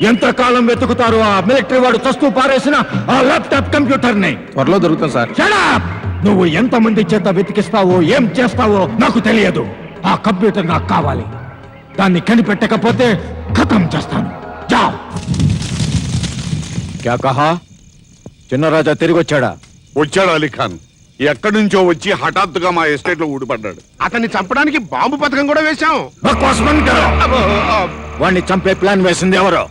ఎంతకాలం వెతుకుతారు ఆ మిలిటరీ వాడు చస్తూ పారేసిన ఆ ల్యాప్టాప్ కంప్యూటర్ ని? త్వరలో దొరుకుతాం సార్. Shut up! నువ్వు ఎంతమంది చేత వెతికిస్తావో ఏం చేస్తావో నాకు తెలియదు. ఆ కంప్యూటర్ నాకు కావాలి. దాన్ని కనిపెట్టకపోతే ఖతం చేస్తాను. జావ్. క్యా కహా? చిన్నరాజా తిరిగి వచ్చాడా? వచ్చాడు అలీఖాన్. ఎక్కడి నుంచో వచ్చి హఠాత్తుగా మా ఎస్టేట్ లో ఊడిపడ్డాడు. అతన్ని చంపడానికి బాంబు పథకం కూడా వేశాం. బక్వాస్ బంద్ కరో. వాణ్ణి చంపే ప్లాన్ వేసింది ఎవరో?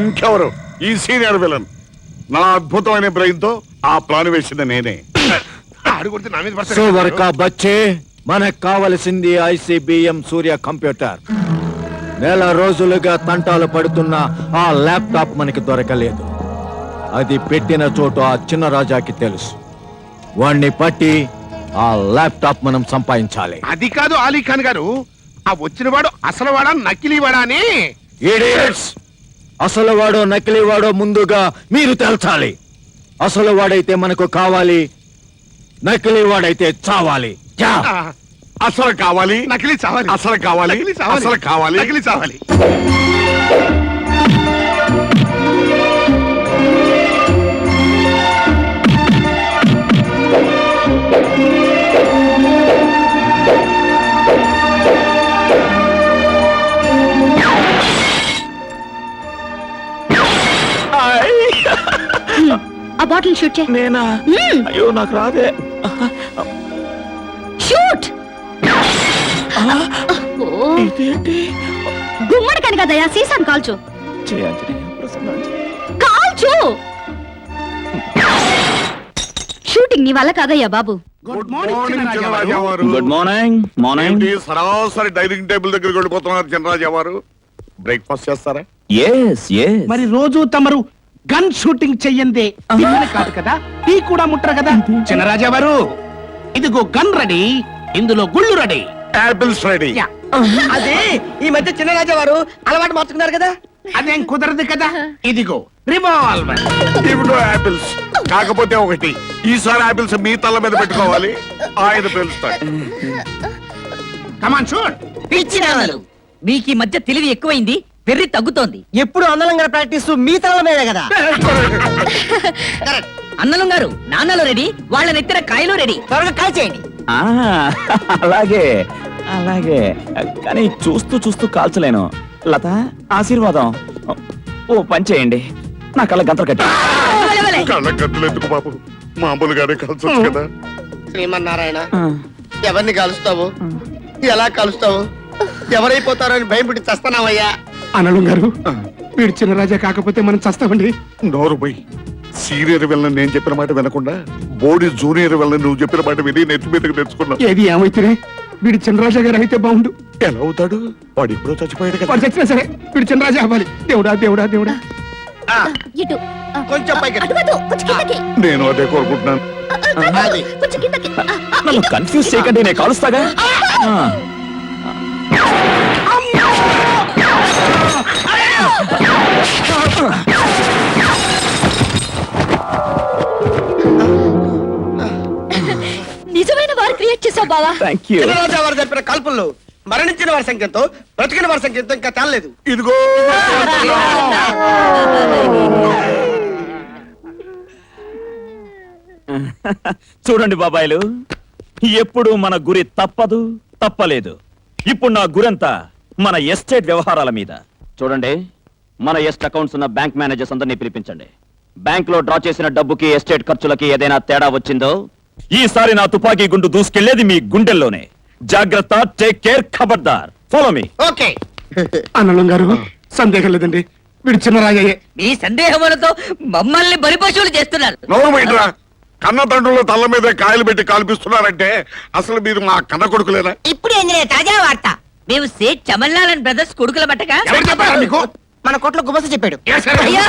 ఇంకెవరు? ఈ సీనియర్ విలన్. నా అద్భుతమైన బ్రెయిన్ తో ఆ ప్లాన్ వేసింది నేనే. సోవర్ కా బచ్చే, మనకు కావలసింది ICBM సూర్య కంప్యూటర్. నెల రోజులుగా తంటాలు పడుతున్న ఆ ల్యాప్టాప్ మనకి దొరకలేదు. అది పెట్టిన చోటు ఆ చిన్న రాజాకి తెలుసు. వాణ్ణి పట్టి ఆ ల్యాప్టాప్ మనం సంపాదించాలి. అది కాదు అలీఖాన్ గారు, ఆ వచ్చిన వాడు అసలు వాడా నకిలీ వాడా అని. ఇడియట్స్! అసలు వాడో నకిలీ వాడో ముందుగా మీరు తేల్చాలి. అసలు వాడైతే మనకు కావాలి, నకిలీ వాడైతే చావాలి. అసలు కావాలి, నకిలీ చావాలి. అసలు కావాలి, అసలు కావాలి, నకిలీ చావాలి. ఆ బాటిల్ షూట్ చేయి. నేనా? అయ్యో నాకు రాదే. షూట్. గుమ్మడి కని కదయ్యా, సీసాను కాల్చు. కాల్చు. షూటింగ్ నీ వల్ల కాదయ్యా బాబు. గుడ్ మార్నింగ్ చిన్నరాజా వారు. Good morning. మార్నింగ్. సరాసరి డైనింగ్ టేబుల్ దగ్గరికి వెళ్ళిపోతున్నారు చిన్నరాజా వారు. బ్రేక్ఫాస్ట్ చేస్తారా? Yes yes. మరి రోజు తమరు గన్ షూటింగ్ చెయ్యందే తిన్నది కాదు కదా, టీ కూడా ముట్టరు కదా. చిన్నరాజా వారు, ఇదిగో గన్ రెడీ, ఇందులో గుళ్ళు రెడీ, యాపిల్స్ రెడీ. అదే ఈ మధ్య చిన్నరాజా వారు అలవాటు మార్చుకున్నారు కదా. అదేం కుదరదు కదా. ఇదిగో రివాల్వర్. ఇవిగో యాపిల్స్. కాకపోతే ఒకటి, ఈసారి యాపిల్స్ మీ తల మీద పెట్టుకోవాలి. ఆయన పేలుస్తాడు. Come on shoot. పిచ్చినాలు మీకు ఈ మధ్య తెలివి ఎక్కువైంది, వెర్రి తగ్గుతోంది. ఎప్పుడు అన్నలంగా ప్రాక్టీస్ మీ తల మీదే కదా. అన్నలు గారు, నాన్నలు రెడీ, వాళ్ళ నెత్తిన కాయలు రెడీ. త్వరగా కాల్ చేయండి. అలాగే అలాగే, కానీ చూస్తూ చూస్తూ కాల్చలేను. లత, ఆశీర్వాదం. ఓ పని చేయండి, నా కళ్ళ గంతలు కట్టి. కళ్ళ గంటలు ఎందుకు బాబు, మామూలుగానే కలిసొచ్చు కదా. శ్రీమన్నారాయణ, ఎవరిని కలుస్తావు, ఎలా కలుస్తావు, ఎవరైపోతారో అని భయం పుట్టి చస్తున్నావయ్యా. అనలు గారు, వీడు చిన్నరాజా కాకపోతే మనం చస్తామండి. నోరు పోయి. సీనియర్ వెళ్ళని నేను చెప్పిన మాట వినకుండా బోడి జూనియర్ వెళ్ళని నువ్వు చెప్పిన మాట విని నెత్తి మీదకి తెచ్చుకున్నావు. ఏది ఏమైతేనే వీడు చిన్నరాజా గారు అయితే బాగుండు. ఎలా అవుతాడు? వాడు ఎప్పుడో చచ్చిపోయాడు కదా. వాడు చచ్చినా సరే వీడు చిన్నరాజా అవ్వాలి. దేవుడా దేవుడా దేవుడా. ఇటు. కొంచెం పైకి. అటు కాదు, కొంచెం కిందకి. నేను అదే కోరుకుంటున్నాను. అది. కొంచెం కిందకి. నన్ను కన్ఫ్యూజ్ చేయకండి, నేను కాలుస్తాగా. నిజమైన వారు క్రియేట్ చేసావు బావా. Thank you. చిన్నరాజా వారు చెప్పిన కల్పనలు మరణించిన వారి సంఖ్యతో బ్రతికిన వారి సంఖ్యతో ఇంకా తేలలేదు. ఇదిగో చూడండి బాబాయిలు, ఎప్పుడు మన గురి తప్పదు, తప్పలేదు. ఇప్పుడు నా గురంతా మన ఎస్టేట్ వ్యవహారాల మీద. చూడండి, మన ఎస్ట్ అకౌంట్స్ ఉన్న బ్యాంక్ మేనేజర్స్ అందరినీ పిలిపించండి. బ్యాంక్ లో డ్రా చేసిన డబ్బుకి ఎస్టేట్ ఖర్చులకి ఏదైనా తేడా వచ్చిందో ఈసారి నా తుపాకీ గుండు దూసుకెళ్లేది మీ గుండెల్లోనే. జాగ్రత్త, టేక్ కేర్, ఖబర్దార్. Follow me. ఓకే. అనలు గారు, సందేహం లేదండి వీడు చిన్నరాజయ్యే. మీ సందేహములతో మమ్మల్ని బలిపశువులు చేస్తున్నారు. నోరు బయటరా. కన్న తండ్రుల తల్ల మీద కాయలు పెట్టి కాల్పిస్తున్నారంటే అసలు మీరు మా కన్న కొడుకులేనా? ఇప్పుడు ఏం తాజా వార్త, మేము సేట్ చమల్లాల్ బ్రదర్స్ కొడుకుల బట్టగా ఎవరు చెప్పారా మీకు? మన కొట్లో గుమస చెప్పాడు. ఏ సరే. అయ్యో.